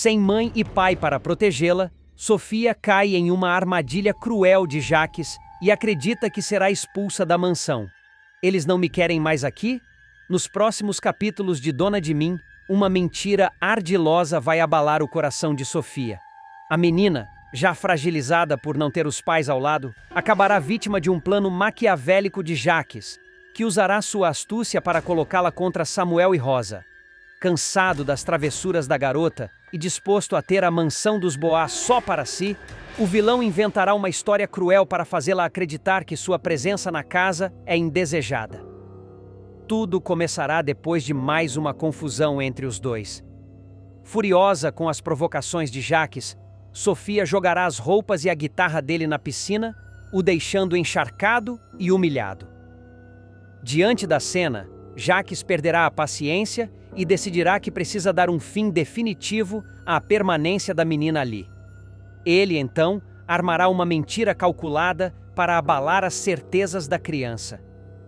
Sem mãe e pai para protegê-la, Sofia cai em uma armadilha cruel de Jacques e acredita que será expulsa da mansão. Eles não me querem mais aqui? Nos próximos capítulos de Dona de Mim, uma mentira ardilosa vai abalar o coração de Sofia. A menina, já fragilizada por não ter os pais ao lado, acabará vítima de um plano maquiavélico de Jacques, que usará sua astúcia para colocá-la contra Samuel e Rosa. Cansado das travessuras da garota e disposto a ter a mansão dos Boaz só para si, o vilão inventará uma história cruel para fazê-la acreditar que sua presença na casa é indesejada. Tudo começará depois de mais uma confusão entre os dois. Furiosa com as provocações de Jacques, Sofia jogará as roupas e a guitarra dele na piscina, o deixando encharcado e humilhado. Diante da cena, Jacques perderá a paciência e decidirá que precisa dar um fim definitivo à permanência da menina ali. Ele, então, armará uma mentira calculada para abalar as certezas da criança.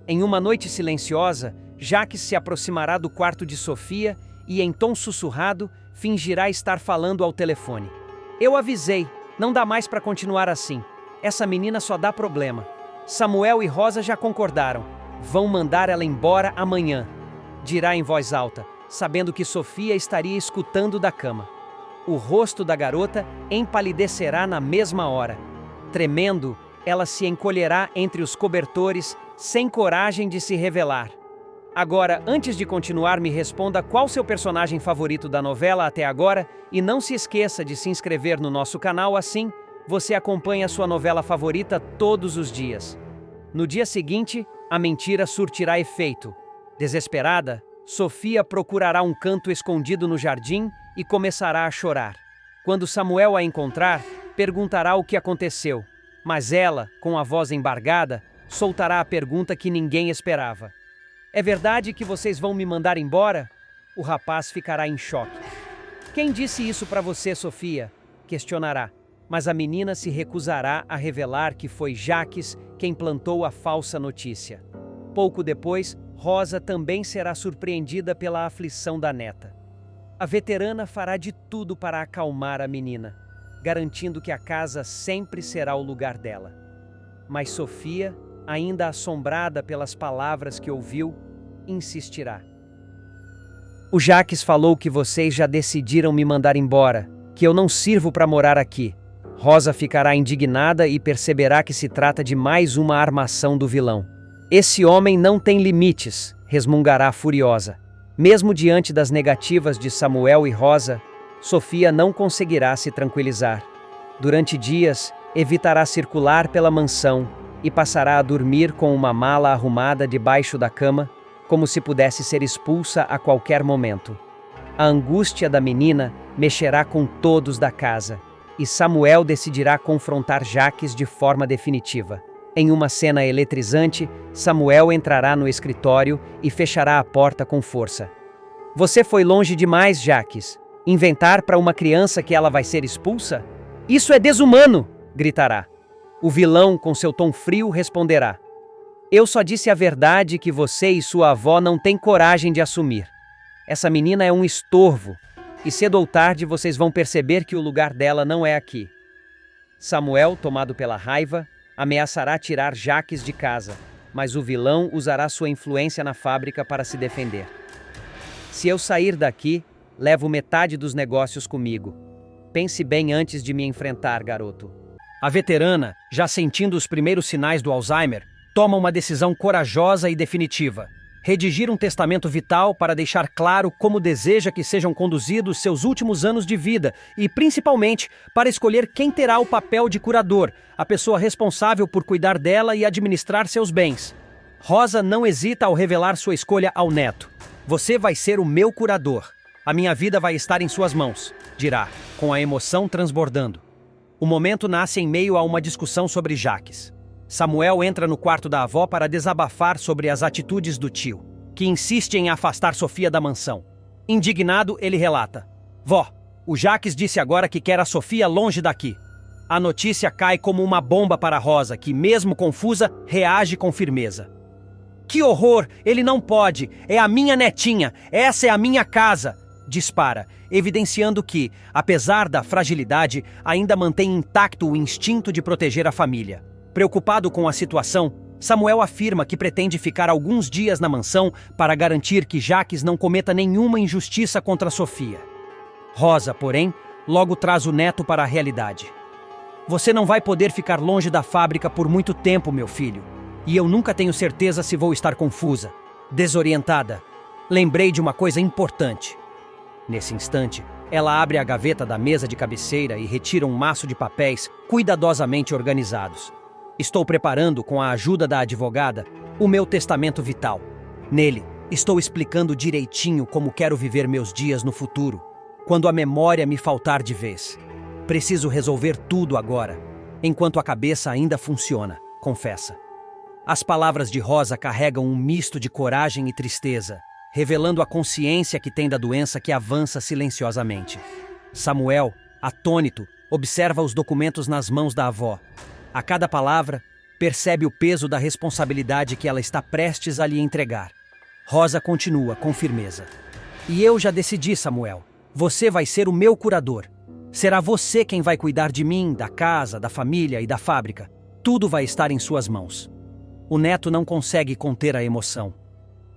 Em uma noite silenciosa, Jacques se aproximará do quarto de Sofia e, em tom sussurrado, fingirá estar falando ao telefone. Eu avisei, não dá mais para continuar assim. Essa menina só dá problema. Samuel e Rosa já concordaram. Vão mandar ela embora amanhã, dirá em voz alta, sabendo que Sofia estaria escutando da cama. O rosto da garota empalidecerá na mesma hora. Tremendo, ela se encolherá entre os cobertores, sem coragem de se revelar. Agora, antes de continuar, me responda qual seu personagem favorito da novela até agora e não se esqueça de se inscrever no nosso canal, assim você acompanha sua novela favorita todos os dias. No dia seguinte, a mentira surtirá efeito. Desesperada, Sofia procurará um canto escondido no jardim e começará a chorar. Quando Samuel a encontrar, perguntará o que aconteceu, mas ela, com a voz embargada, soltará a pergunta que ninguém esperava. É verdade que vocês vão me mandar embora? O rapaz ficará em choque. Quem disse isso para você, Sofia? Questionará, mas a menina se recusará a revelar que foi Jacques quem plantou a falsa notícia. Pouco depois, Rosa também será surpreendida pela aflição da neta. A veterana fará de tudo para acalmar a menina, garantindo que a casa sempre será o lugar dela. Mas Sofia, ainda assombrada pelas palavras que ouviu, insistirá. O Jacques falou que vocês já decidiram me mandar embora, que eu não sirvo para morar aqui. Rosa ficará indignada e perceberá que se trata de mais uma armação do vilão. Esse homem não tem limites, resmungará furiosa. Mesmo diante das negativas de Samuel e Rosa, Sofia não conseguirá se tranquilizar. Durante dias, evitará circular pela mansão e passará a dormir com uma mala arrumada debaixo da cama, como se pudesse ser expulsa a qualquer momento. A angústia da menina mexerá com todos da casa, e Samuel decidirá confrontar Jacques de forma definitiva. Em uma cena eletrizante, Samuel entrará no escritório e fechará a porta com força. Você foi longe demais, Jacques. Inventar para uma criança que ela vai ser expulsa? Isso é desumano! Gritará. O vilão, com seu tom frio, responderá. Eu só disse a verdade que você e sua avó não têm coragem de assumir. Essa menina é um estorvo, e cedo ou tarde vocês vão perceber que o lugar dela não é aqui. Samuel, tomado pela raiva, ameaçará tirar Jacques de casa, mas o vilão usará sua influência na fábrica para se defender. Se eu sair daqui, levo metade dos negócios comigo. Pense bem antes de me enfrentar, garoto. A veterana, já sentindo os primeiros sinais do Alzheimer, toma uma decisão corajosa e definitiva. Redigir um testamento vital para deixar claro como deseja que sejam conduzidos seus últimos anos de vida e, principalmente, para escolher quem terá o papel de curador, a pessoa responsável por cuidar dela e administrar seus bens. Rosa não hesita ao revelar sua escolha ao neto. Você vai ser o meu curador. A minha vida vai estar em suas mãos, dirá, com a emoção transbordando. O momento nasce em meio a uma discussão sobre Jacques. Samuel entra no quarto da avó para desabafar sobre as atitudes do tio, que insiste em afastar Sofia da mansão. Indignado, ele relata. Vó, o Jacques disse agora que quer a Sofia longe daqui. A notícia cai como uma bomba para Rosa, que, mesmo confusa, reage com firmeza. Que horror! Ele não pode! É a minha netinha! Essa é a minha casa! Dispara. evidenciando que, apesar da fragilidade, ainda mantém intacto o instinto de proteger a família. Preocupado com a situação, Samuel afirma que pretende ficar alguns dias na mansão para garantir que Jacques não cometa nenhuma injustiça contra Sofia. Rosa, porém, logo traz o neto para a realidade. Você não vai poder ficar longe da fábrica por muito tempo, meu filho. E eu nunca tenho certeza se vou estar confusa, desorientada. Lembrei de uma coisa importante. Nesse instante, ela abre a gaveta da mesa de cabeceira e retira um maço de papéis cuidadosamente organizados. Estou preparando, com a ajuda da advogada, o meu testamento vital. Nele, estou explicando direitinho como quero viver meus dias no futuro, quando a memória me faltar de vez. Preciso resolver tudo agora, enquanto a cabeça ainda funciona, confessa. As palavras de Rosa carregam um misto de coragem e tristeza, revelando a consciência que tem da doença que avança silenciosamente. Samuel, atônito, observa os documentos nas mãos da avó. A cada palavra, percebe o peso da responsabilidade que ela está prestes a lhe entregar. Rosa continua com firmeza. E eu já decidi, Samuel. Você vai ser o meu curador. Será você quem vai cuidar de mim, da casa, da família e da fábrica. Tudo vai estar em suas mãos. O neto não consegue conter a emoção.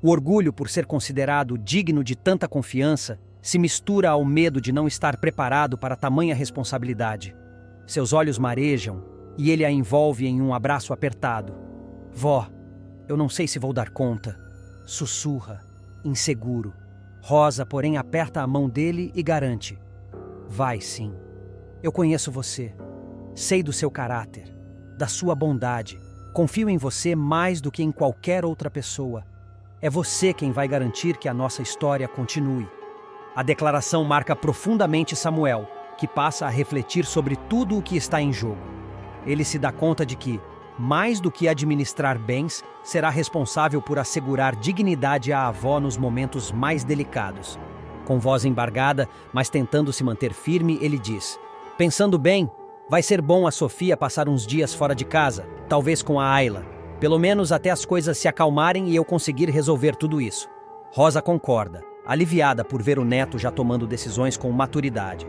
O orgulho por ser considerado digno de tanta confiança se mistura ao medo de não estar preparado para tamanha responsabilidade. Seus olhos marejam e ele a envolve em um abraço apertado. Vó, eu não sei se vou dar conta. Sussurra, inseguro. Rosa, porém, aperta a mão dele e garante. Vai sim. Eu conheço você. Sei do seu caráter, da sua bondade. Confio em você mais do que em qualquer outra pessoa. É você quem vai garantir que a nossa história continue. A declaração marca profundamente Samuel, que passa a refletir sobre tudo o que está em jogo. Ele se dá conta de que, mais do que administrar bens, será responsável por assegurar dignidade à avó nos momentos mais delicados. Com voz embargada, mas tentando se manter firme, ele diz: pensando bem, vai ser bom a Sofia passar uns dias fora de casa, talvez com a Ayla. Pelo menos até as coisas se acalmarem e eu conseguir resolver tudo isso. Rosa concorda, aliviada por ver o neto já tomando decisões com maturidade.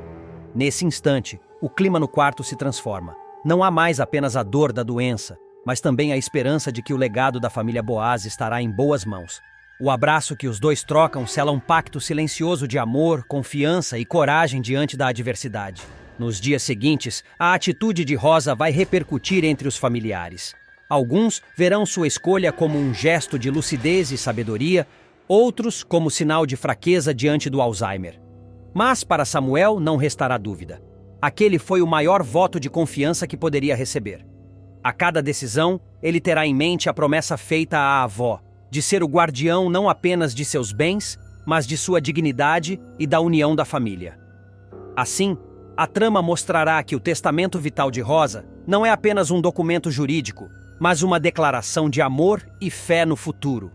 Nesse instante, o clima no quarto se transforma. Não há mais apenas a dor da doença, mas também a esperança de que o legado da família Boaz estará em boas mãos. O abraço que os dois trocam sela um pacto silencioso de amor, confiança e coragem diante da adversidade. Nos dias seguintes, a atitude de Rosa vai repercutir entre os familiares. Alguns verão sua escolha como um gesto de lucidez e sabedoria, outros como sinal de fraqueza diante do Alzheimer. Mas para Samuel não restará dúvida. Aquele foi o maior voto de confiança que poderia receber. A cada decisão, ele terá em mente a promessa feita à avó, de ser o guardião não apenas de seus bens, mas de sua dignidade e da união da família. Assim, a trama mostrará que o testamento vital de Rosa não é apenas um documento jurídico, mas uma declaração de amor e fé no futuro.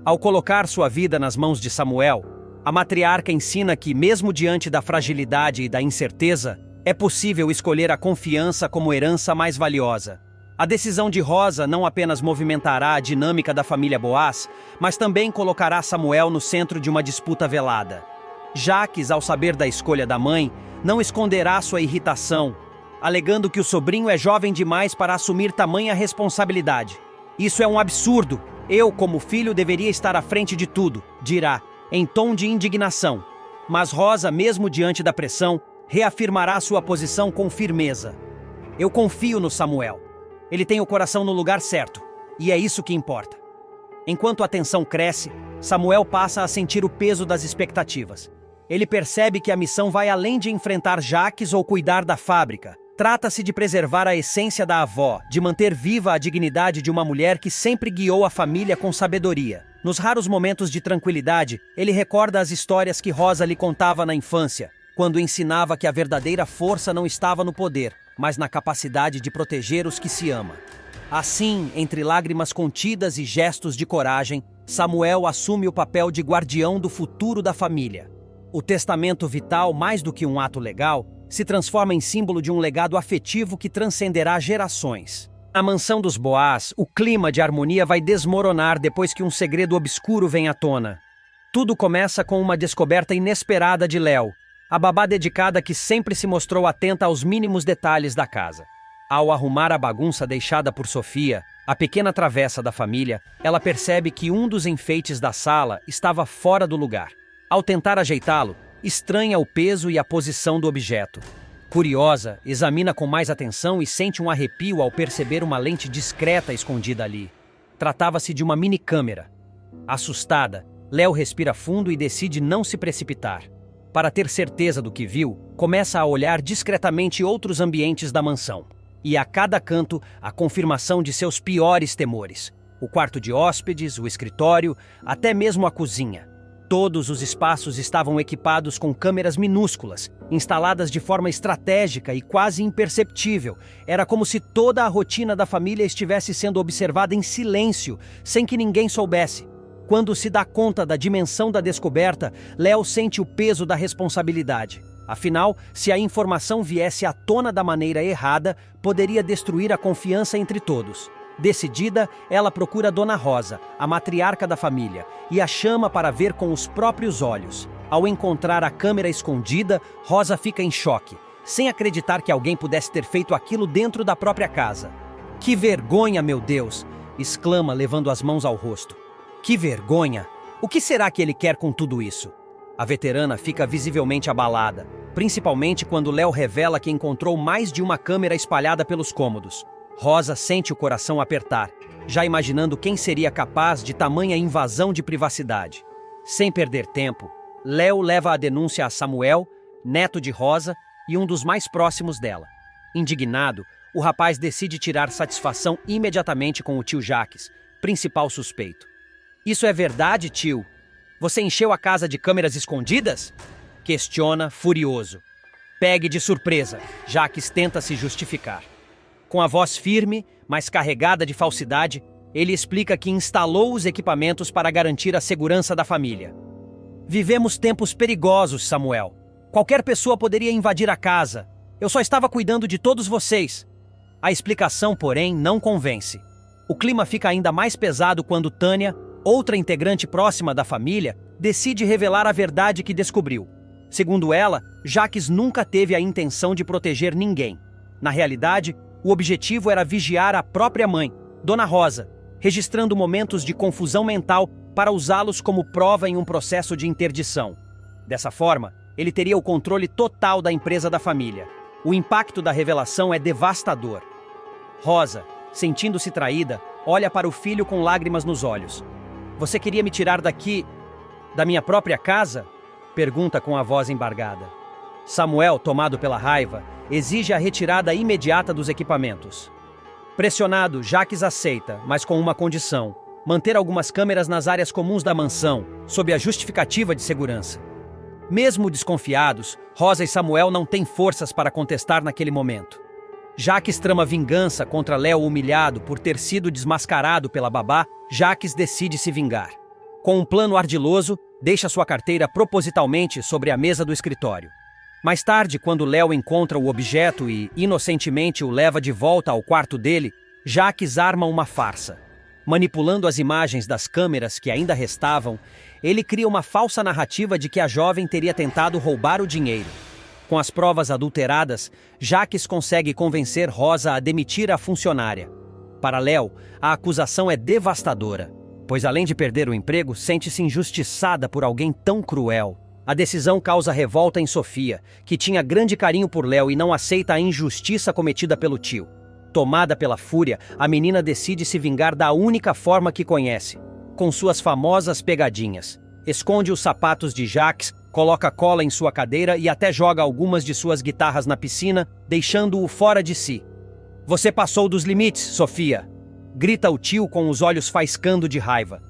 Ao colocar sua vida nas mãos de Samuel, a matriarca ensina que, mesmo diante da fragilidade e da incerteza, é possível escolher a confiança como herança mais valiosa. A decisão de Rosa não apenas movimentará a dinâmica da família Boaz, mas também colocará Samuel no centro de uma disputa velada. Jacques, ao saber da escolha da mãe, não esconderá sua irritação, alegando que o sobrinho é jovem demais para assumir tamanha responsabilidade. Isso é um absurdo. Eu, como filho, deveria estar à frente de tudo, dirá, em tom de indignação. Mas Rosa, mesmo diante da pressão, reafirmará sua posição com firmeza. Eu confio no Samuel. Ele tem o coração no lugar certo, e é isso que importa. Enquanto a tensão cresce, Samuel passa a sentir o peso das expectativas. Ele percebe que a missão vai além de enfrentar Jacques ou cuidar da fábrica. Trata-se de preservar a essência da avó, de manter viva a dignidade de uma mulher que sempre guiou a família com sabedoria. Nos raros momentos de tranquilidade, ele recorda as histórias que Rosa lhe contava na infância, quando ensinava que a verdadeira força não estava no poder, mas na capacidade de proteger os que se ama. Assim, entre lágrimas contidas e gestos de coragem, Samuel assume o papel de guardião do futuro da família. O testamento vital, mais do que um ato legal, se transforma em símbolo de um legado afetivo que transcenderá gerações. Na mansão dos Boaz, o clima de harmonia vai desmoronar depois que um segredo obscuro vem à tona. Tudo começa com uma descoberta inesperada de Léo. a babá dedicada que sempre se mostrou atenta aos mínimos detalhes da casa. Ao arrumar a bagunça deixada por Sofia, a pequena travessa da família, ela percebe que um dos enfeites da sala estava fora do lugar. Ao tentar ajeitá-lo, estranha o peso e a posição do objeto. Curiosa, examina com mais atenção e sente um arrepio ao perceber uma lente discreta escondida ali. Tratava-se de uma mini-câmera. Assustada, Léo respira fundo e decide não se precipitar. Para ter certeza do que viu, começa a olhar discretamente outros ambientes da mansão. E a cada canto, a confirmação de seus piores temores. O quarto de hóspedes, o escritório, até mesmo a cozinha. Todos os espaços estavam equipados com câmeras minúsculas, instaladas de forma estratégica e quase imperceptível. Era como se toda a rotina da família estivesse sendo observada em silêncio, sem que ninguém soubesse. Quando se dá conta da dimensão da descoberta, Léo sente o peso da responsabilidade. Afinal, se a informação viesse à tona da maneira errada, poderia destruir a confiança entre todos. Decidida, ela procura Dona Rosa, a matriarca da família, e a chama para ver com os próprios olhos. Ao encontrar a câmera escondida, Rosa fica em choque, sem acreditar que alguém pudesse ter feito aquilo dentro da própria casa. "Que vergonha, meu Deus!" exclama, levando as mãos ao rosto. "Que vergonha! O que será que ele quer com tudo isso?" A veterana fica visivelmente abalada, principalmente quando Léo revela que encontrou mais de uma câmera espalhada pelos cômodos. Rosa sente o coração apertar, já imaginando quem seria capaz de tamanha invasão de privacidade. Sem perder tempo, Léo leva a denúncia a Samuel, neto de Rosa e um dos mais próximos dela. Indignado, o rapaz decide tirar satisfação imediatamente com o tio Jaques, principal suspeito. "Isso é verdade, tio? Você encheu a casa de câmeras escondidas?" Questiona, furioso. Pegue de surpresa, Jaques tenta se justificar. Com a voz firme, mas carregada de falsidade, ele explica que instalou os equipamentos para garantir a segurança da família. "Vivemos tempos perigosos, Samuel. Qualquer pessoa poderia invadir a casa. Eu só estava cuidando de todos vocês." A explicação, porém, não convence. O clima fica ainda mais pesado quando Tânia, outra integrante próxima da família, decide revelar a verdade que descobriu. Segundo ela, Jaques nunca teve a intenção de proteger ninguém. Na realidade, o objetivo era vigiar a própria mãe, Dona Rosa, registrando momentos de confusão mental para usá-los como prova em um processo de interdição. Dessa forma, ele teria o controle total da empresa da família. O impacto da revelação é devastador. Rosa, sentindo-se traída, olha para o filho com lágrimas nos olhos. "Você queria me tirar daqui, da minha própria casa?" pergunta com a voz embargada. Samuel, tomado pela raiva, exige a retirada imediata dos equipamentos. Pressionado, Jaques aceita, mas com uma condição: manter algumas câmeras nas áreas comuns da mansão, sob a justificativa de segurança. Mesmo desconfiados, Rosa e Samuel não têm forças para contestar naquele momento. Jaques trama vingança contra Léo humilhado por ter sido desmascarado pela babá. Jaques decide se vingar. Com um plano ardiloso, deixa sua carteira propositalmente sobre a mesa do escritório. Mais tarde, quando Léo encontra o objeto e, inocentemente, o leva de volta ao quarto dele, Jaques arma uma farsa. Manipulando as imagens das câmeras que ainda restavam, ele cria uma falsa narrativa de que a jovem teria tentado roubar o dinheiro. Com as provas adulteradas, Jaques consegue convencer Rosa a demitir a funcionária. Para Léo, a acusação é devastadora, pois além de perder o emprego, sente-se injustiçada por alguém tão cruel. A decisão causa revolta em Sofia, que tinha grande carinho por Léo e não aceita a injustiça cometida pelo tio. Tomada pela fúria, a menina decide se vingar da única forma que conhece, com suas famosas pegadinhas. Esconde os sapatos de Jaques, coloca cola em sua cadeira e até joga algumas de suas guitarras na piscina, deixando-o fora de si. "Você passou dos limites, Sofia!" grita o tio com os olhos faiscando de raiva.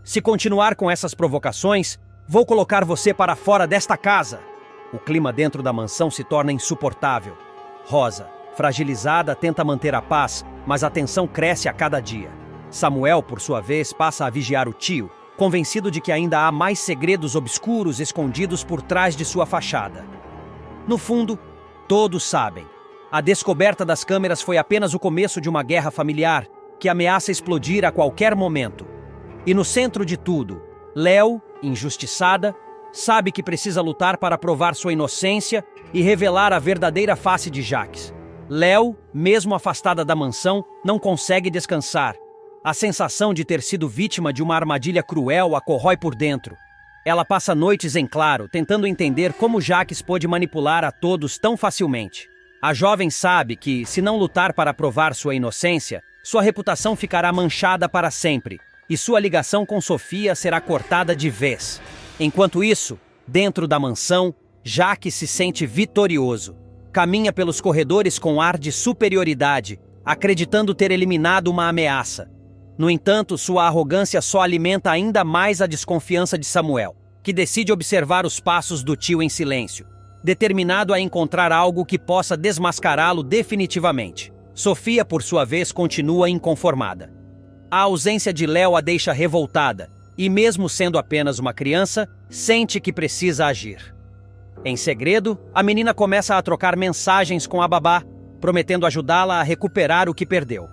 "Se continuar com essas provocações, vou colocar você para fora desta casa!" O clima dentro da mansão se torna insuportável. Rosa, fragilizada, tenta manter a paz, mas a tensão cresce a cada dia. Samuel, por sua vez, passa a vigiar o tio, convencido de que ainda há mais segredos obscuros escondidos por trás de sua fachada. No fundo, todos sabem. A descoberta das câmeras foi apenas o começo de uma guerra familiar que ameaça explodir a qualquer momento. E no centro de tudo, Léo, injustiçada, sabe que precisa lutar para provar sua inocência e revelar a verdadeira face de Jacques. Léo, mesmo afastada da mansão, não consegue descansar. A sensação de ter sido vítima de uma armadilha cruel a corrói por dentro. Ela passa noites em claro, tentando entender como Jacques pôde manipular a todos tão facilmente. A jovem sabe que, se não lutar para provar sua inocência, sua reputação ficará manchada para sempre, e sua ligação com Sofia será cortada de vez. Enquanto isso, dentro da mansão, Jacques se sente vitorioso. Caminha pelos corredores com ar de superioridade, acreditando ter eliminado uma ameaça. No entanto, sua arrogância só alimenta ainda mais a desconfiança de Samuel, que decide observar os passos do tio em silêncio, determinado a encontrar algo que possa desmascará-lo definitivamente. Sofia, por sua vez, continua inconformada. A ausência de Léo a deixa revoltada, e mesmo sendo apenas uma criança, sente que precisa agir. Em segredo, a menina começa a trocar mensagens com a babá, prometendo ajudá-la a recuperar o que perdeu.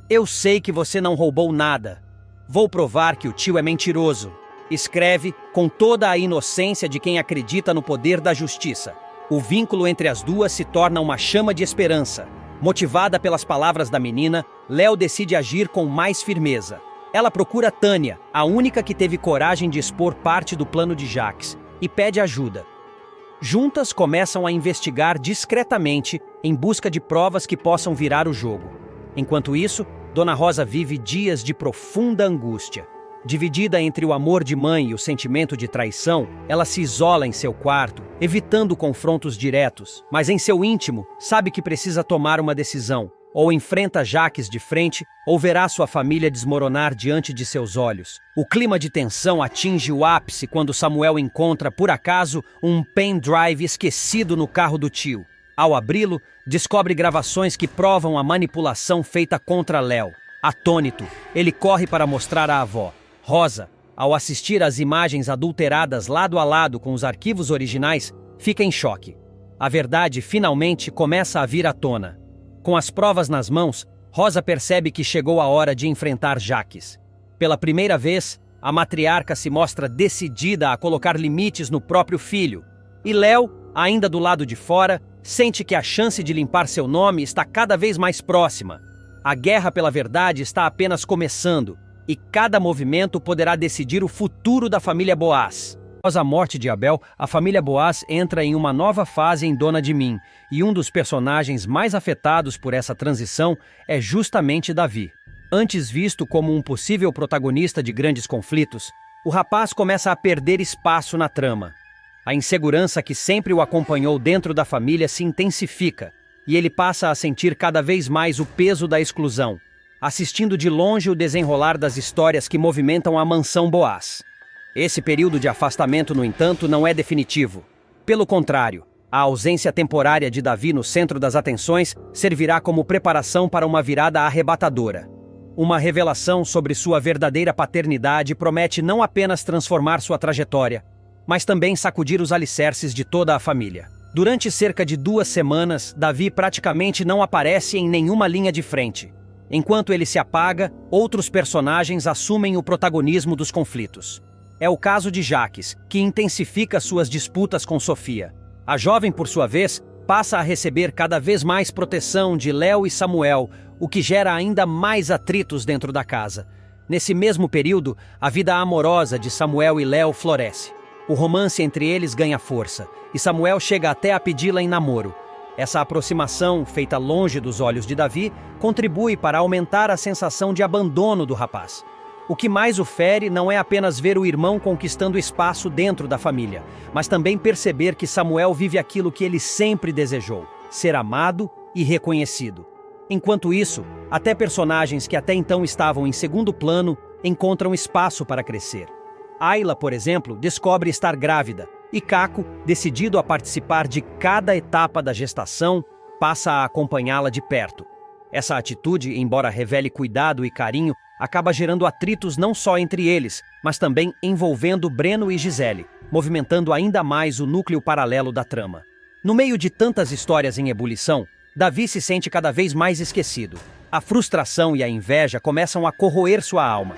Eu sei que você não roubou nada. Vou provar que o tio é mentiroso. Escreve com toda a inocência de quem acredita no poder da justiça. O vínculo entre as duas se torna uma chama de esperança. Motivada pelas palavras da menina, Léo decide agir com mais firmeza. Ela procura Tânia, a única que teve coragem de expor parte do plano de Jacques, e pede ajuda. Juntas começam a investigar discretamente em busca de provas que possam virar o jogo. Enquanto isso, Dona Rosa vive dias de profunda angústia. Dividida entre o amor de mãe e o sentimento de traição, ela se isola em seu quarto, evitando confrontos diretos, mas em seu íntimo sabe que precisa tomar uma decisão. Ou enfrenta Jacques de frente, ou verá sua família desmoronar diante de seus olhos. O clima de tensão atinge o ápice quando Samuel encontra, por acaso, um pendrive esquecido no carro do tio. Ao abri-lo, descobre gravações que provam a manipulação feita contra Léo. Atônito, ele corre para mostrar à avó. Rosa, ao assistir às imagens adulteradas lado a lado com os arquivos originais, fica em choque. A verdade finalmente começa a vir à tona. Com as provas nas mãos, Rosa percebe que chegou a hora de enfrentar Jacques. Pela primeira vez, a matriarca se mostra decidida a colocar limites no próprio filho. E Léo, ainda do lado de fora, sente que a chance de limpar seu nome está cada vez mais próxima. A guerra pela verdade está apenas começando, e cada movimento poderá decidir o futuro da família Boaz. Após a morte de Abel, a família Boaz entra em uma nova fase em Dona de Mim, e um dos personagens mais afetados por essa transição é justamente Davi. Antes visto como um possível protagonista de grandes conflitos, o rapaz começa a perder espaço na trama. A insegurança que sempre o acompanhou dentro da família se intensifica, e ele passa a sentir cada vez mais o peso da exclusão, assistindo de longe o desenrolar das histórias que movimentam a mansão Boaz. Esse período de afastamento, no entanto, não é definitivo. Pelo contrário, a ausência temporária de Davi no centro das atenções servirá como preparação para uma virada arrebatadora. Uma revelação sobre sua verdadeira paternidade promete não apenas transformar sua trajetória, mas também sacudir os alicerces de toda a família. Durante cerca de 2 semanas, Davi praticamente não aparece em nenhuma linha de frente. Enquanto ele se apaga, outros personagens assumem o protagonismo dos conflitos. É o caso de Jacques, que intensifica suas disputas com Sofia. A jovem, por sua vez, passa a receber cada vez mais proteção de Léo e Samuel, o que gera ainda mais atritos dentro da casa. Nesse mesmo período, a vida amorosa de Samuel e Léo floresce. O romance entre eles ganha força, e Samuel chega até a pedi-la em namoro. Essa aproximação, feita longe dos olhos de Davi, contribui para aumentar a sensação de abandono do rapaz. O que mais o fere não é apenas ver o irmão conquistando espaço dentro da família, mas também perceber que Samuel vive aquilo que ele sempre desejou: ser amado e reconhecido. Enquanto isso, até personagens que até então estavam em segundo plano encontram espaço para crescer. Ayla, por exemplo, descobre estar grávida, e Caco, decidido a participar de cada etapa da gestação, passa a acompanhá-la de perto. Essa atitude, embora revele cuidado e carinho, acaba gerando atritos não só entre eles, mas também envolvendo Breno e Gisele, movimentando ainda mais o núcleo paralelo da trama. No meio de tantas histórias em ebulição, Davi se sente cada vez mais esquecido. A frustração e a inveja começam a corroer sua alma.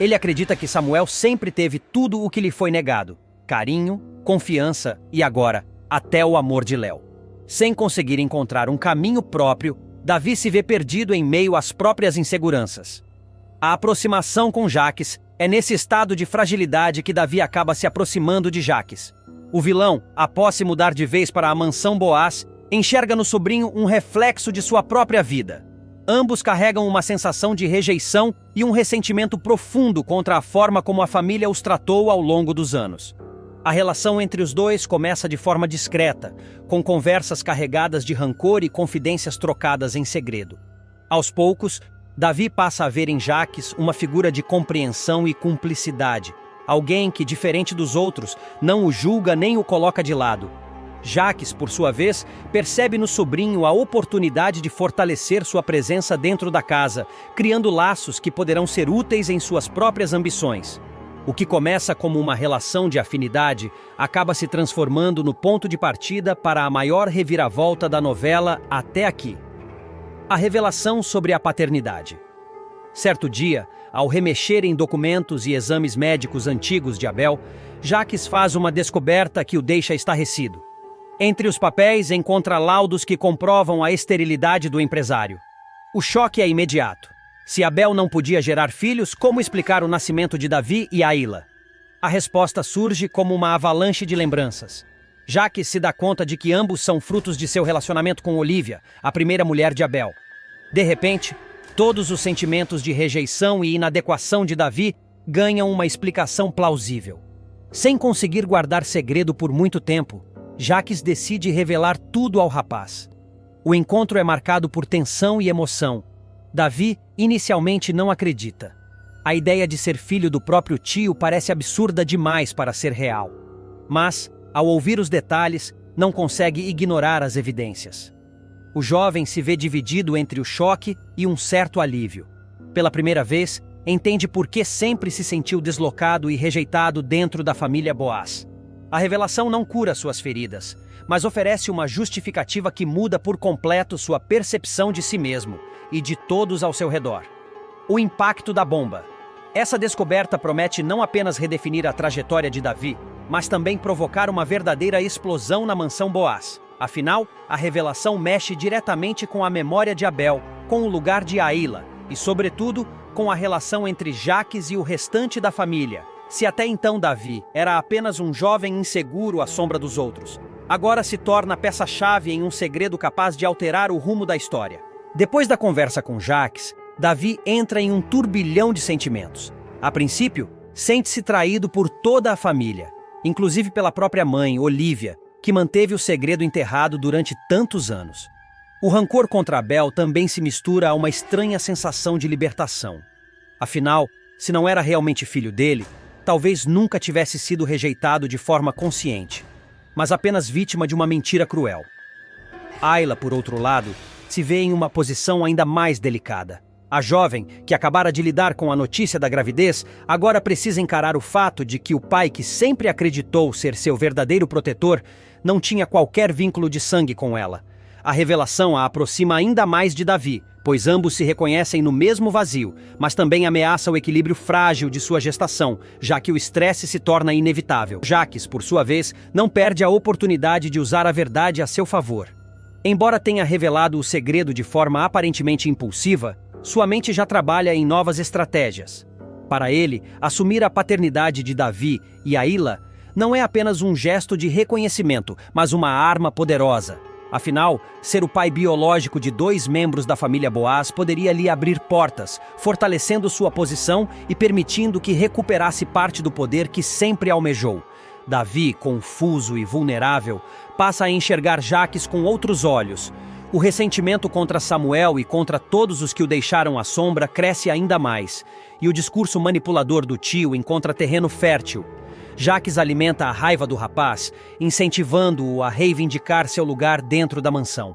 Ele acredita que Samuel sempre teve tudo o que lhe foi negado, carinho, confiança e agora, até o amor de Léo. Sem conseguir encontrar um caminho próprio, Davi se vê perdido em meio às próprias inseguranças. A aproximação com Jaques é nesse estado de fragilidade que Davi acaba se aproximando de Jaques. O vilão, após se mudar de vez para a mansão Boaz, enxerga no sobrinho um reflexo de sua própria vida. Ambos carregam uma sensação de rejeição e um ressentimento profundo contra a forma como a família os tratou ao longo dos anos. A relação entre os dois começa de forma discreta, com conversas carregadas de rancor e confidências trocadas em segredo. Aos poucos, Davi passa a ver em Jaques uma figura de compreensão e cumplicidade, alguém que, diferente dos outros, não o julga nem o coloca de lado. Jaques, por sua vez, percebe no sobrinho a oportunidade de fortalecer sua presença dentro da casa, criando laços que poderão ser úteis em suas próprias ambições. O que começa como uma relação de afinidade acaba se transformando no ponto de partida para a maior reviravolta da novela até aqui. A revelação sobre a paternidade. Certo dia, ao remexer em documentos e exames médicos antigos de Abel, Jaques faz uma descoberta que o deixa estarrecido. Entre os papéis encontra laudos que comprovam a esterilidade do empresário. O choque é imediato. Se Abel não podia gerar filhos, como explicar o nascimento de Davi e Aíla? A resposta surge como uma avalanche de lembranças. Jaques se dá conta de que ambos são frutos de seu relacionamento com Olívia, a primeira mulher de Abel. De repente, todos os sentimentos de rejeição e inadequação de Davi ganham uma explicação plausível. Sem conseguir guardar segredo por muito tempo, Jaques decide revelar tudo ao rapaz. O encontro é marcado por tensão e emoção. Davi inicialmente não acredita. A ideia de ser filho do próprio tio parece absurda demais para ser real. Mas, ao ouvir os detalhes, não consegue ignorar as evidências. O jovem se vê dividido entre o choque e um certo alívio. Pela primeira vez, entende por que sempre se sentiu deslocado e rejeitado dentro da família Boaz. A revelação não cura suas feridas, mas oferece uma justificativa que muda por completo sua percepção de si mesmo e de todos ao seu redor. O impacto da bomba. Essa descoberta promete não apenas redefinir a trajetória de Davi, mas também provocar uma verdadeira explosão na mansão Boaz. Afinal, a revelação mexe diretamente com a memória de Abel, com o lugar de Aíla e, sobretudo, com a relação entre Jaques e o restante da família. Se até então Davi era apenas um jovem inseguro à sombra dos outros, agora se torna peça-chave em um segredo capaz de alterar o rumo da história. Depois da conversa com Jaques, Davi entra em um turbilhão de sentimentos. A princípio, sente-se traído por toda a família, inclusive pela própria mãe, Olívia, que manteve o segredo enterrado durante tantos anos. O rancor contra Abel também se mistura a uma estranha sensação de libertação. Afinal, se não era realmente filho dele, talvez nunca tivesse sido rejeitado de forma consciente, mas apenas vítima de uma mentira cruel. Aíla, por outro lado, se vê em uma posição ainda mais delicada. A jovem, que acabara de lidar com a notícia da gravidez, agora precisa encarar o fato de que o pai que sempre acreditou ser seu verdadeiro protetor não tinha qualquer vínculo de sangue com ela. A revelação a aproxima ainda mais de Davi, pois ambos se reconhecem no mesmo vazio, mas também ameaça o equilíbrio frágil de sua gestação, já que o estresse se torna inevitável. Jaques, por sua vez, não perde a oportunidade de usar a verdade a seu favor. Embora tenha revelado o segredo de forma aparentemente impulsiva, sua mente já trabalha em novas estratégias. Para ele, assumir a paternidade de Davi e Aíla não é apenas um gesto de reconhecimento, mas uma arma poderosa. Afinal, ser o pai biológico de 2 membros da família Boaz poderia lhe abrir portas, fortalecendo sua posição e permitindo que recuperasse parte do poder que sempre almejou. Davi, confuso e vulnerável, passa a enxergar Jaques com outros olhos. O ressentimento contra Samuel e contra todos os que o deixaram à sombra cresce ainda mais, e o discurso manipulador do tio encontra terreno fértil. Jaques alimenta a raiva do rapaz, incentivando-o a reivindicar seu lugar dentro da mansão.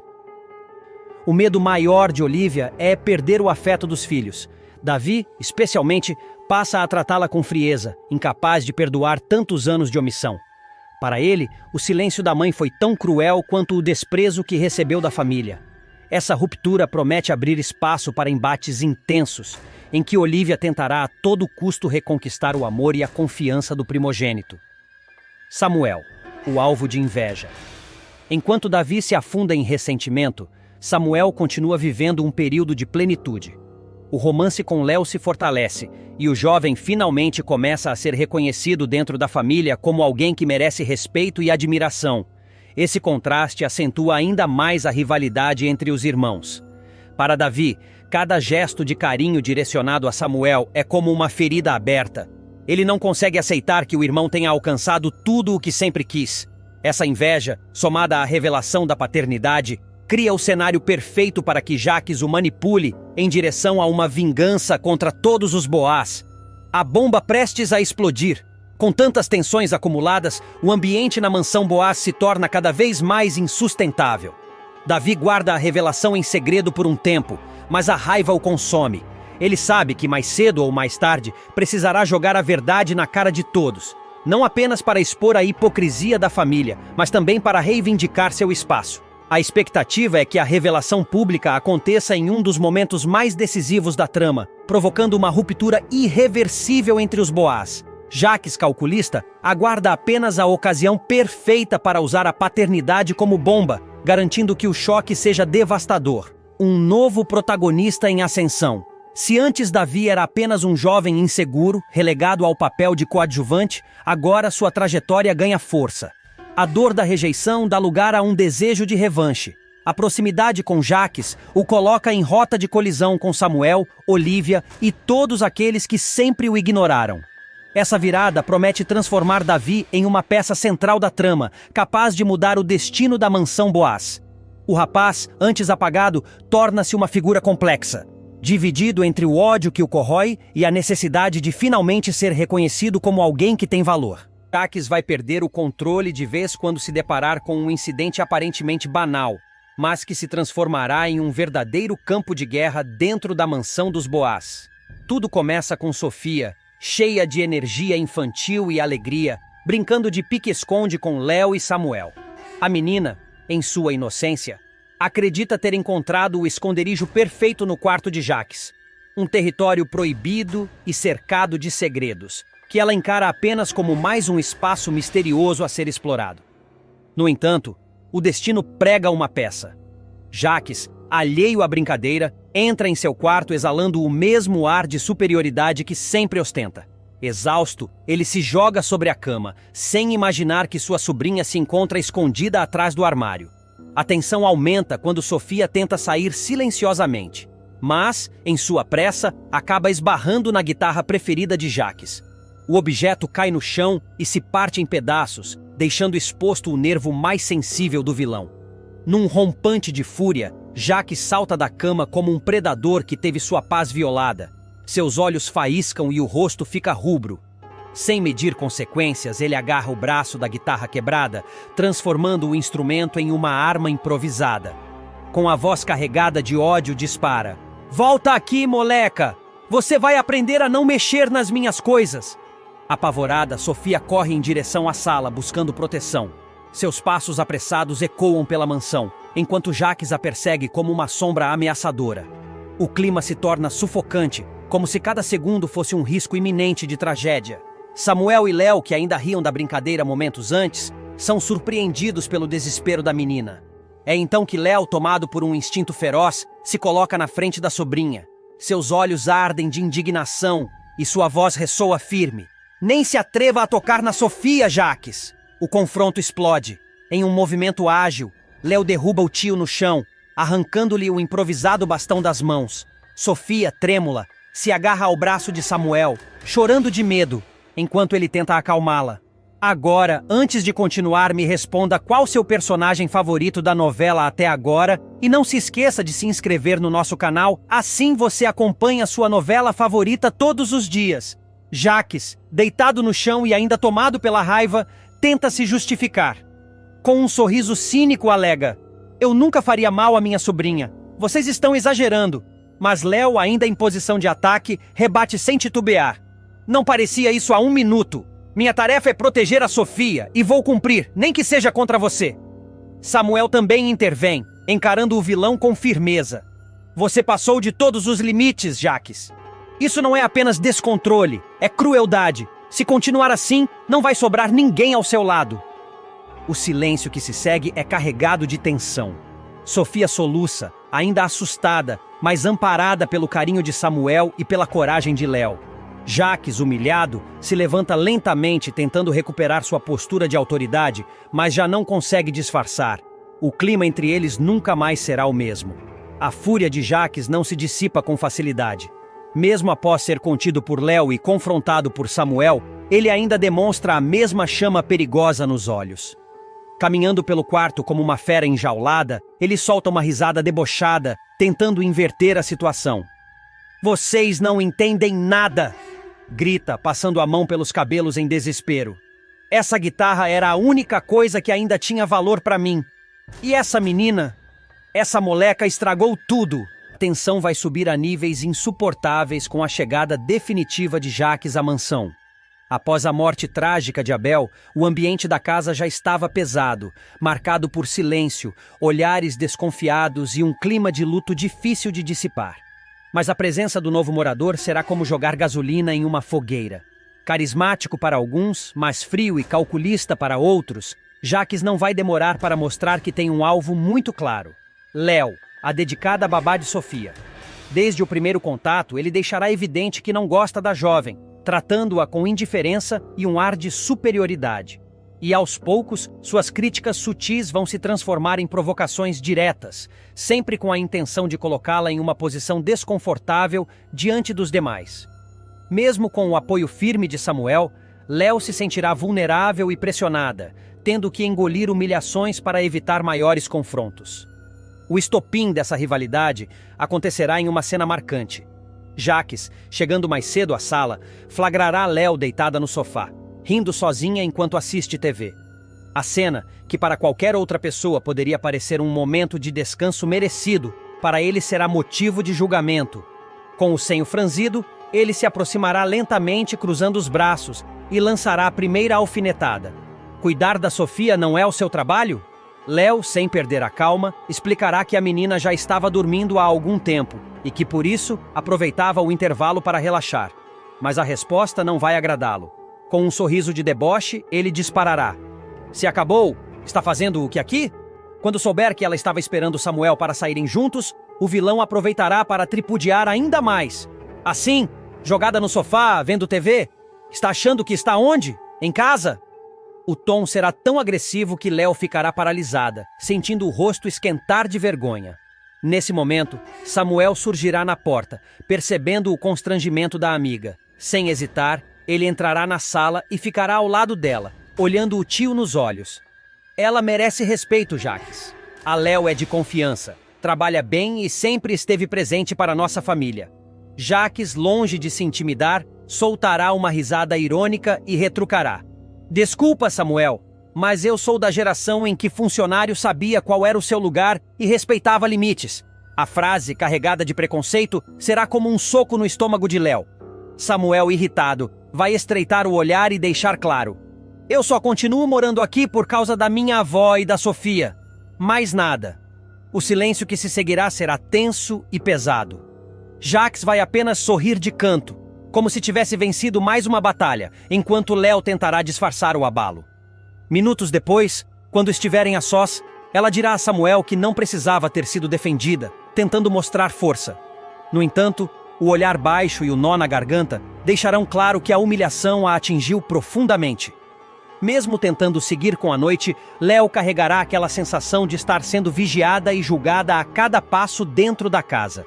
O medo maior de Olívia é perder o afeto dos filhos. Davi, especialmente, passa a tratá-la com frieza, incapaz de perdoar tantos anos de omissão. Para ele, o silêncio da mãe foi tão cruel quanto o desprezo que recebeu da família. Essa ruptura promete abrir espaço para embates intensos, em que Olívia tentará a todo custo reconquistar o amor e a confiança do primogênito. Samuel, o alvo de inveja. Enquanto Davi se afunda em ressentimento, Samuel continua vivendo um período de plenitude. O romance com Léo se fortalece e o jovem finalmente começa a ser reconhecido dentro da família como alguém que merece respeito e admiração. Esse contraste acentua ainda mais a rivalidade entre os irmãos. Para Davi, cada gesto de carinho direcionado a Samuel é como uma ferida aberta. Ele não consegue aceitar que o irmão tenha alcançado tudo o que sempre quis. Essa inveja, somada à revelação da paternidade, cria o cenário perfeito para que Jaques o manipule em direção a uma vingança contra todos os Boaz. A bomba prestes a explodir. Com tantas tensões acumuladas, o ambiente na mansão Boaz se torna cada vez mais insustentável. Davi guarda a revelação em segredo por um tempo, mas a raiva o consome. Ele sabe que mais cedo ou mais tarde precisará jogar a verdade na cara de todos, não apenas para expor a hipocrisia da família, mas também para reivindicar seu espaço. A expectativa é que a revelação pública aconteça em um dos momentos mais decisivos da trama, provocando uma ruptura irreversível entre os Boaz. Jaques, calculista, aguarda apenas a ocasião perfeita para usar a paternidade como bomba, garantindo que o choque seja devastador. Um novo protagonista em ascensão. Se antes Davi era apenas um jovem inseguro, relegado ao papel de coadjuvante, agora sua trajetória ganha força. A dor da rejeição dá lugar a um desejo de revanche. A proximidade com Jaques o coloca em rota de colisão com Samuel, Olívia e todos aqueles que sempre o ignoraram. Essa virada promete transformar Davi em uma peça central da trama, capaz de mudar o destino da mansão Boaz. O rapaz, antes apagado, torna-se uma figura complexa, dividido entre o ódio que o corrói e a necessidade de finalmente ser reconhecido como alguém que tem valor. Jaques vai perder o controle de vez quando se deparar com um incidente aparentemente banal, mas que se transformará em um verdadeiro campo de guerra dentro da mansão dos Boaz. Tudo começa com Sofia, cheia de energia infantil e alegria, brincando de pique-esconde com Léo e Samuel. A menina, em sua inocência, acredita ter encontrado o esconderijo perfeito no quarto de Jaques, um território proibido e cercado de segredos, que ela encara apenas como mais um espaço misterioso a ser explorado. No entanto, o destino prega uma peça. Jaques, alheio à brincadeira, entra em seu quarto exalando o mesmo ar de superioridade que sempre ostenta. Exausto, ele se joga sobre a cama, sem imaginar que sua sobrinha se encontra escondida atrás do armário. A tensão aumenta quando Sofia tenta sair silenciosamente, mas, em sua pressa, acaba esbarrando na guitarra preferida de Jaques. O objeto cai no chão e se parte em pedaços, deixando exposto o nervo mais sensível do vilão. Num rompante de fúria, Jaques salta da cama como um predador que teve sua paz violada. Seus olhos faíscam e o rosto fica rubro. Sem medir consequências, ele agarra o braço da guitarra quebrada, transformando o instrumento em uma arma improvisada. Com a voz carregada de ódio, dispara: "Volta aqui, moleca! Você vai aprender a não mexer nas minhas coisas!" Apavorada, Sofia corre em direção à sala, buscando proteção. Seus passos apressados ecoam pela mansão, enquanto Jaques a persegue como uma sombra ameaçadora. O clima se torna sufocante, como se cada segundo fosse um risco iminente de tragédia. Samuel e Léo, que ainda riam da brincadeira momentos antes, são surpreendidos pelo desespero da menina. É então que Léo, tomado por um instinto feroz, se coloca na frente da sobrinha. Seus olhos ardem de indignação e sua voz ressoa firme: "Nem se atreva a tocar na Sofia, Jaques!" O confronto explode. Em um movimento ágil, Léo derruba o tio no chão, arrancando-lhe o improvisado bastão das mãos. Sofia, trêmula, se agarra ao braço de Samuel, chorando de medo, enquanto ele tenta acalmá-la. Agora, antes de continuar, me responda qual seu personagem favorito da novela até agora e não se esqueça de se inscrever no nosso canal, assim você acompanha sua novela favorita todos os dias. Jaques, deitado no chão e ainda tomado pela raiva, tenta se justificar. Com um sorriso cínico alega: "Eu nunca faria mal à minha sobrinha. Vocês estão exagerando." Mas Léo, ainda em posição de ataque, rebate sem titubear: "Não parecia isso há um minuto. Minha tarefa é proteger a Sofia e vou cumprir, nem que seja contra você." Samuel também intervém, encarando o vilão com firmeza: "Você passou de todos os limites, Jaques. Isso não é apenas descontrole, é crueldade. Se continuar assim, não vai sobrar ninguém ao seu lado. O silêncio que se segue é carregado de tensão. Sofia soluça, ainda assustada, mas amparada pelo carinho de Samuel e pela coragem de Léo. Jacques, humilhado, se levanta lentamente tentando recuperar sua postura de autoridade, mas já não consegue disfarçar. O clima entre eles nunca mais será o mesmo. A fúria de Jacques não se dissipa com facilidade. Mesmo após ser contido por Léo e confrontado por Samuel, ele ainda demonstra a mesma chama perigosa nos olhos. Caminhando pelo quarto como uma fera enjaulada, ele solta uma risada debochada, tentando inverter a situação. "Vocês não entendem nada!" grita, passando a mão pelos cabelos em desespero. "Essa guitarra era a única coisa que ainda tinha valor para mim. E essa menina? Essa moleca estragou tudo!" A tensão vai subir a níveis insuportáveis com a chegada definitiva de Jacques à mansão. Após a morte trágica de Abel, o ambiente da casa já estava pesado, marcado por silêncio, olhares desconfiados e um clima de luto difícil de dissipar. Mas a presença do novo morador será como jogar gasolina em uma fogueira. Carismático para alguns, mas frio e calculista para outros, Jacques não vai demorar para mostrar que tem um alvo muito claro: Léo, a dedicada babá de Sofia. Desde o primeiro contato, ele deixará evidente que não gosta da jovem, tratando-a com indiferença e um ar de superioridade. E aos poucos, suas críticas sutis vão se transformar em provocações diretas, sempre com a intenção de colocá-la em uma posição desconfortável diante dos demais. Mesmo com o apoio firme de Samuel, Léo se sentirá vulnerável e pressionada, tendo que engolir humilhações para evitar maiores confrontos. O estopim dessa rivalidade acontecerá em uma cena marcante. Jacques, chegando mais cedo à sala, flagrará Léo deitada no sofá, rindo sozinha enquanto assiste TV. A cena, que para qualquer outra pessoa poderia parecer um momento de descanso merecido, para ele será motivo de julgamento. Com o senho franzido, ele se aproximará lentamente cruzando os braços e lançará a primeira alfinetada. Cuidar da Sofia não é o seu trabalho? Léo, sem perder a calma, explicará que a menina já estava dormindo há algum tempo e que, por isso, aproveitava o intervalo para relaxar. Mas a resposta não vai agradá-lo. Com um sorriso de deboche, ele disparará: "Se acabou, está fazendo o que aqui?" Quando souber que ela estava esperando Samuel para saírem juntos, o vilão aproveitará para tripudiar ainda mais. "Assim, jogada no sofá, vendo TV? Está achando que está onde? Em casa?" O tom será tão agressivo que Léo ficará paralisada, sentindo o rosto esquentar de vergonha. Nesse momento, Samuel surgirá na porta, percebendo o constrangimento da amiga. Sem hesitar, ele entrará na sala e ficará ao lado dela, olhando o tio nos olhos. "Ela merece respeito, Jacques. A Léo é de confiança, trabalha bem e sempre esteve presente para nossa família." Jacques, longe de se intimidar, soltará uma risada irônica e retrucará: "Desculpa, Samuel, mas eu sou da geração em que funcionário sabia qual era o seu lugar e respeitava limites." A frase, carregada de preconceito, será como um soco no estômago de Léo. Samuel, irritado, vai estreitar o olhar e deixar claro: "Eu só continuo morando aqui por causa da minha avó e da Sofia. Mais nada." O silêncio que se seguirá será tenso e pesado. Jacques vai apenas sorrir de canto, como se tivesse vencido mais uma batalha, enquanto Léo tentará disfarçar o abalo. Minutos depois, quando estiverem a sós, ela dirá a Samuel que não precisava ter sido defendida, tentando mostrar força. No entanto, o olhar baixo e o nó na garganta deixarão claro que a humilhação a atingiu profundamente. Mesmo tentando seguir com a noite, Léo carregará aquela sensação de estar sendo vigiada e julgada a cada passo dentro da casa.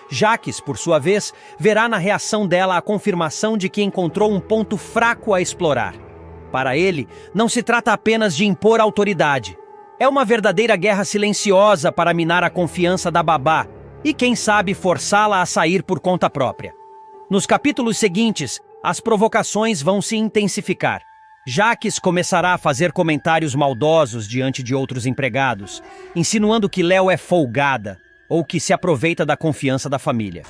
Jacques, por sua vez, verá na reação dela a confirmação de que encontrou um ponto fraco a explorar. Para ele, não se trata apenas de impor autoridade. É uma verdadeira guerra silenciosa para minar a confiança da babá e, quem sabe, forçá-la a sair por conta própria. Nos capítulos seguintes, as provocações vão se intensificar. Jacques começará a fazer comentários maldosos diante de outros empregados, insinuando que Léo é folgada ou que se aproveita da confiança da família.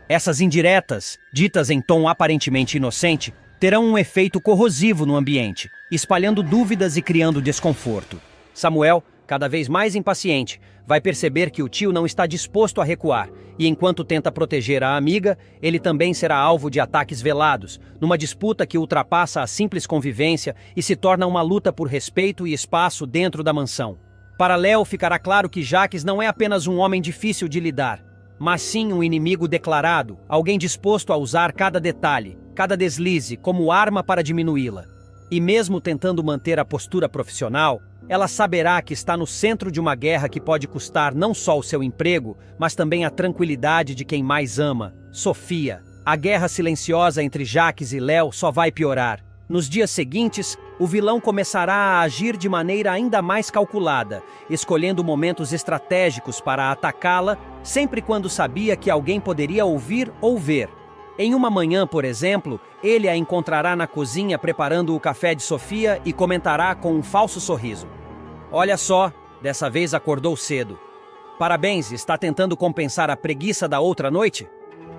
Essas indiretas, ditas em tom aparentemente inocente, terão um efeito corrosivo no ambiente, espalhando dúvidas e criando desconforto. Samuel, cada vez mais impaciente, vai perceber que o tio não está disposto a recuar, e enquanto tenta proteger a amiga, ele também será alvo de ataques velados, numa disputa que ultrapassa a simples convivência e se torna uma luta por respeito e espaço dentro da mansão. Para Léo ficará claro que Jacques não é apenas um homem difícil de lidar, mas sim um inimigo declarado, alguém disposto a usar cada detalhe, cada deslize como arma para diminuí-la. E mesmo tentando manter a postura profissional, ela saberá que está no centro de uma guerra que pode custar não só o seu emprego, mas também a tranquilidade de quem mais ama, Sofia. A guerra silenciosa entre Jacques e Léo só vai piorar. Nos dias seguintes, o vilão começará a agir de maneira ainda mais calculada, escolhendo momentos estratégicos para atacá-la, sempre quando sabia que alguém poderia ouvir ou ver. Em uma manhã, por exemplo, ele a encontrará na cozinha preparando o café de Sofia e comentará com um falso sorriso: "Olha só, dessa vez acordou cedo. Parabéns, está tentando compensar a preguiça da outra noite?"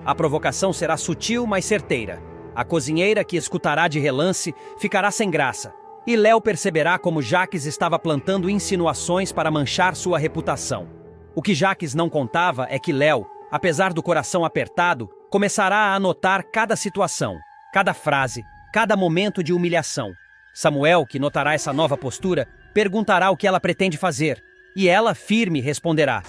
A provocação será sutil, mas certeira. A cozinheira, que escutará de relance, ficará sem graça, e Léo perceberá como Jacques estava plantando insinuações para manchar sua reputação. O que Jacques não contava é que Léo, apesar do coração apertado, começará a anotar cada situação, cada frase, cada momento de humilhação. Samuel, que notará essa nova postura, perguntará o que ela pretende fazer, e ela, firme, responderá: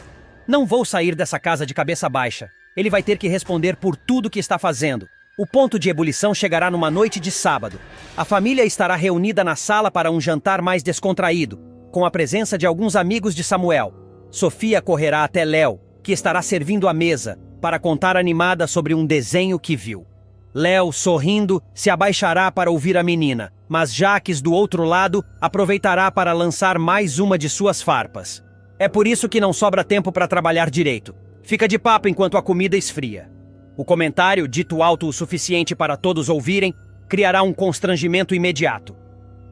"Não vou sair dessa casa de cabeça baixa. Ele vai ter que responder por tudo que está fazendo." O ponto de ebulição chegará numa noite de sábado. A família estará reunida na sala para um jantar mais descontraído, com a presença de alguns amigos de Samuel. Sofia correrá até Léo, que estará servindo a mesa, para contar animada sobre um desenho que viu. Léo, sorrindo, se abaixará para ouvir a menina, mas Jacques, do outro lado, aproveitará para lançar mais uma de suas farpas. É por isso que não sobra tempo para trabalhar direito. Fica de papo enquanto a comida esfria. O comentário, dito alto o suficiente para todos ouvirem, criará um constrangimento imediato.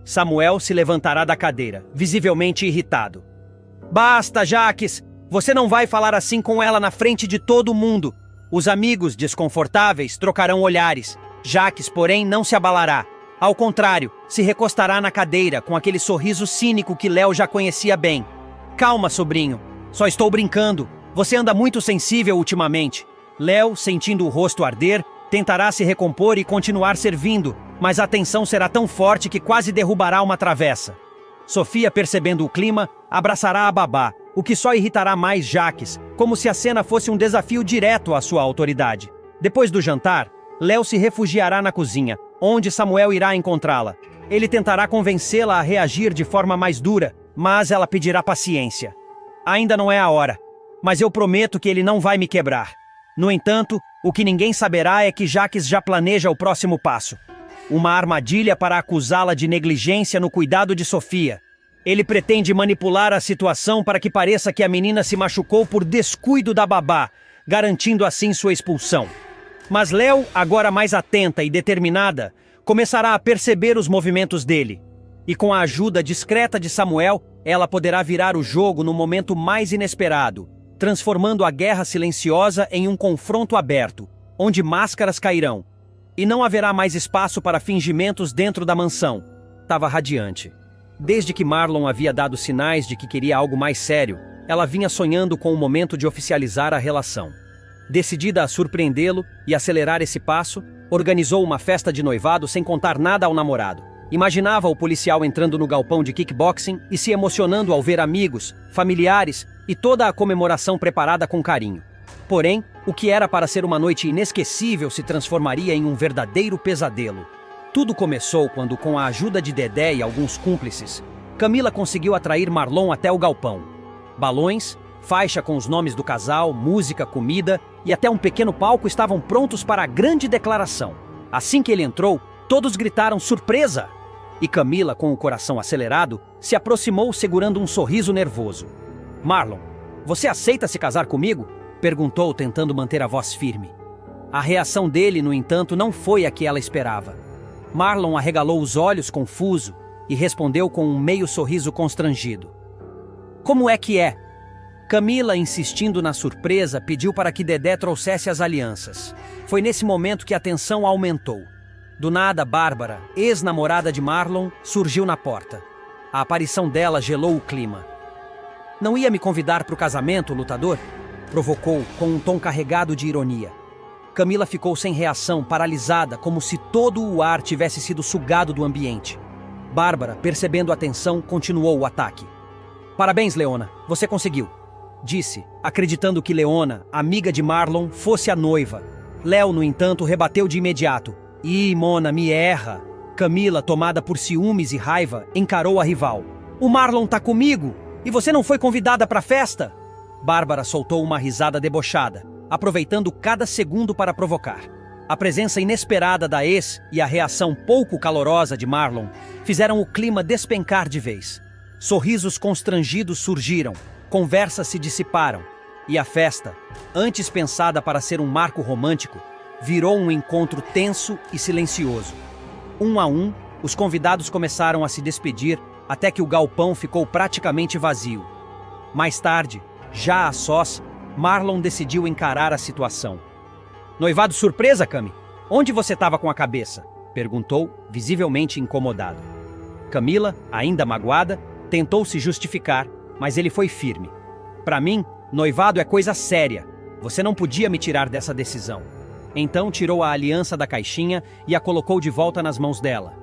Samuel se levantará da cadeira, visivelmente irritado. "Basta, Jacques! Você não vai falar assim com ela na frente de todo mundo." Os amigos, desconfortáveis, trocarão olhares. Jacques, porém, não se abalará. Ao contrário, se recostará na cadeira com aquele sorriso cínico que Léo já conhecia bem. "Calma, sobrinho. Só estou brincando. Você anda muito sensível ultimamente." Léo, sentindo o rosto arder, tentará se recompor e continuar servindo, mas a tensão será tão forte que quase derrubará uma travessa. Sofia, percebendo o clima, abraçará a babá, o que só irritará mais Jacques, como se a cena fosse um desafio direto à sua autoridade. Depois do jantar, Léo se refugiará na cozinha, onde Samuel irá encontrá-la. Ele tentará convencê-la a reagir de forma mais dura, mas ela pedirá paciência. "Ainda não é a hora, mas eu prometo que ele não vai me quebrar." No entanto, o que ninguém saberá é que Jacques já planeja o próximo passo. Uma armadilha para acusá-la de negligência no cuidado de Sofia. Ele pretende manipular a situação para que pareça que a menina se machucou por descuido da babá, garantindo assim sua expulsão. Mas Léo, agora mais atenta e determinada, começará a perceber os movimentos dele. E com a ajuda discreta de Samuel, ela poderá virar o jogo no momento mais inesperado, transformando a guerra silenciosa em um confronto aberto, onde máscaras cairão. E não haverá mais espaço para fingimentos dentro da mansão. Estava radiante. Desde que Marlon havia dado sinais de que queria algo mais sério, ela vinha sonhando com o momento de oficializar a relação. Decidida a surpreendê-lo e acelerar esse passo, organizou uma festa de noivado sem contar nada ao namorado. Imaginava o policial entrando no galpão de kickboxing e se emocionando ao ver amigos, familiares e toda a comemoração preparada com carinho. Porém, o que era para ser uma noite inesquecível se transformaria em um verdadeiro pesadelo. Tudo começou quando, com a ajuda de Dedé e alguns cúmplices, Camila conseguiu atrair Marlon até o galpão. Balões, faixa com os nomes do casal, música, comida e até um pequeno palco estavam prontos para a grande declaração. Assim que ele entrou, todos gritaram surpresa! E Camila, com o coração acelerado, se aproximou segurando um sorriso nervoso. "Marlon, você aceita se casar comigo?" perguntou, tentando manter a voz firme. A reação dele, no entanto, não foi a que ela esperava. Marlon arregalou os olhos confuso e respondeu com um meio sorriso constrangido. "Como é que é?" Camila, insistindo na surpresa, pediu para que Dedé trouxesse as alianças. Foi nesse momento que a tensão aumentou. Do nada, Bárbara, ex-namorada de Marlon, surgiu na porta. A aparição dela gelou o clima. Não ia me convidar para o casamento, lutador? Provocou com um tom carregado de ironia. Camila ficou sem reação, paralisada, como se todo o ar tivesse sido sugado do ambiente. Bárbara, percebendo a tensão, continuou o ataque. Parabéns, Leona, você conseguiu, disse, acreditando que Leona, amiga de Marlon, fosse a noiva. Léo, no entanto, rebateu de imediato. Ih, Mona, me erra. Camila, tomada por ciúmes e raiva, encarou a rival. O Marlon tá comigo, e você não foi convidada para a festa? Bárbara soltou uma risada debochada, aproveitando cada segundo para provocar. A presença inesperada da ex e a reação pouco calorosa de Marlon fizeram o clima despencar de vez. Sorrisos constrangidos surgiram, conversas se dissiparam, e a festa, antes pensada para ser um marco romântico, virou um encontro tenso e silencioso. Um a um, os convidados começaram a se despedir até que o galpão ficou praticamente vazio. Mais tarde, já a sós, Marlon decidiu encarar a situação. Noivado surpresa, Cami? Onde você estava com a cabeça? Perguntou, visivelmente incomodado. Camila, ainda magoada, tentou se justificar, mas ele foi firme. Para mim, noivado é coisa séria. Você não podia me tirar dessa decisão. Então tirou a aliança da caixinha e a colocou de volta nas mãos dela.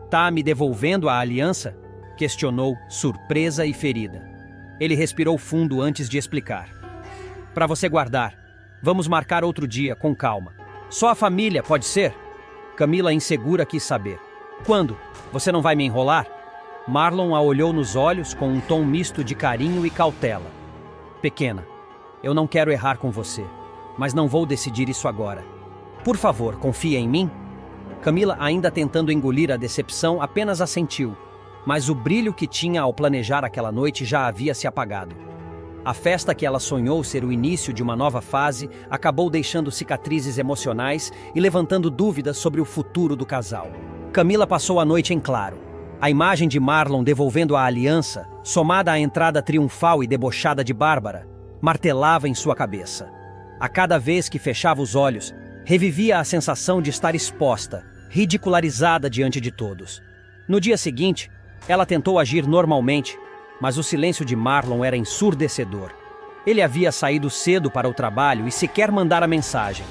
Tá me devolvendo a aliança? Questionou, surpresa e ferida. Ele respirou fundo antes de explicar. Para você guardar. Vamos marcar outro dia, com calma. Só a família, pode ser? Camila, insegura, quis saber. Quando? Você não vai me enrolar? Marlon a olhou nos olhos com um tom misto de carinho e cautela. Pequena, eu não quero errar com você, mas não vou decidir isso agora. Por favor, confia em mim? Camila, ainda tentando engolir a decepção, apenas assentiu, mas o brilho que tinha ao planejar aquela noite já havia se apagado. A festa que ela sonhou ser o início de uma nova fase acabou deixando cicatrizes emocionais e levantando dúvidas sobre o futuro do casal. Camila passou a noite em claro. A imagem de Marlon devolvendo a aliança, somada à entrada triunfal e debochada de Bárbara, martelava em sua cabeça. A cada vez que fechava os olhos, revivia a sensação de estar exposta, ridicularizada diante de todos. No dia seguinte, ela tentou agir normalmente, mas o silêncio de Marlon era ensurdecedor. Ele havia saído cedo para o trabalho e sequer mandara mensagem.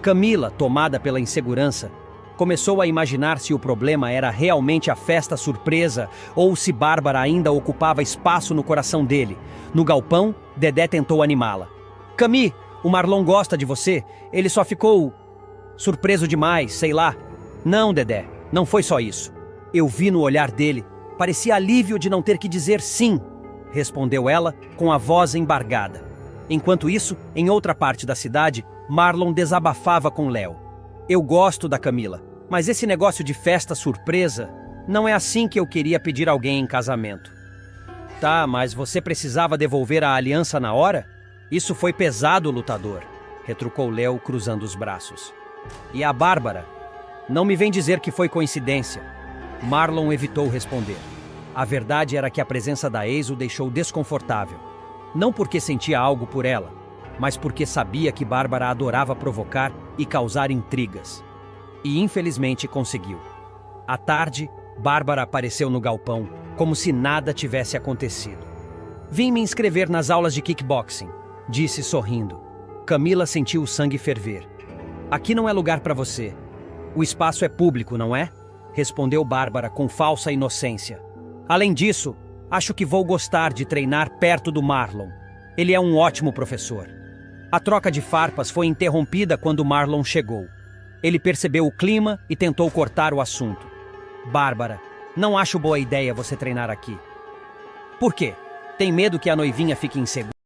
Camila, tomada pela insegurança, começou a imaginar se o problema era realmente a festa surpresa ou se Bárbara ainda ocupava espaço no coração dele. No galpão, Dedé tentou animá-la. Cami, o Marlon gosta de você, ele só ficou surpreso demais, sei lá. Não, Dedé, não foi só isso. Eu vi no olhar dele. Parecia alívio de não ter que dizer sim, respondeu ela com a voz embargada. Enquanto isso, em outra parte da cidade, Marlon desabafava com Léo. Eu gosto da Camila, mas esse negócio de festa surpresa, não é assim que eu queria pedir alguém em casamento. Tá, mas você precisava devolver a aliança na hora? Isso foi pesado, lutador, retrucou Léo cruzando os braços. E a Bárbara? Não me vem dizer que foi coincidência. Marlon evitou responder. A verdade era que a presença da ex o deixou desconfortável. Não porque sentia algo por ela, mas porque sabia que Bárbara adorava provocar e causar intrigas. E infelizmente conseguiu. À tarde, Bárbara apareceu no galpão, como se nada tivesse acontecido. Vim me inscrever nas aulas de kickboxing, disse sorrindo. Camila sentiu o sangue ferver. Aqui não é lugar para você. O espaço é público, não é? Respondeu Bárbara com falsa inocência. Além disso, acho que vou gostar de treinar perto do Marlon. Ele é um ótimo professor. A troca de farpas foi interrompida quando Marlon chegou. Ele percebeu o clima e tentou cortar o assunto. Bárbara, não acho boa ideia você treinar aqui. Por quê? Tem medo que a noivinha fique insegura?